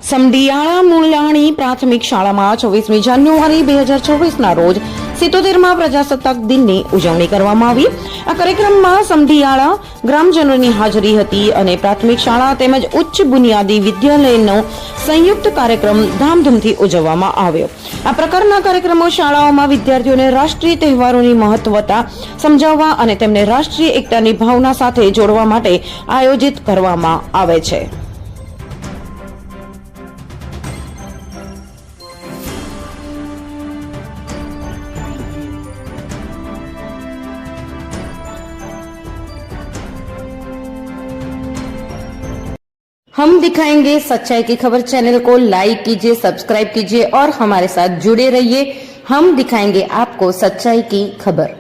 સમઢિયાળા મુલાણી પ્રાથમિક શાળામાં 24મી જાન્યુઆરી 2024ના રોજ 77મા પ્રજાસત્તાક દિનની ઉજવણી કરવામાં આવી। આ કાર્યક્રમમાં સમઢિયાળા ગ્રામજનોની હાજરી હતી અને પ્રાથમિક શાળા તેમજ ઉચ્ચ બુનિયાદી વિદ્યાલયનો સંયુક્ત કાર્યક્રમ ધામધૂમથી ઉજવવામાં આવ્યો। આ પ્રકારના કાર્યક્રમો શાળાઓમાં વિદ્યાર્થીઓને રાષ્ટ્રીય તહેવારોની મહત્વતા સમજાવવા અને તેમને રાષ્ટ્રીય એકતાની ભાવના સાથે જોડવા માટે આયોજિત કરવામાં આવે છે। हम दिखाएंगे सच्चाई की खबर चैनल को लाइक कीजिए, सब्सक्राइब कीजिए और हमारे साथ जुड़े रहिए। हम दिखाएंगे आपको सच्चाई की खबर।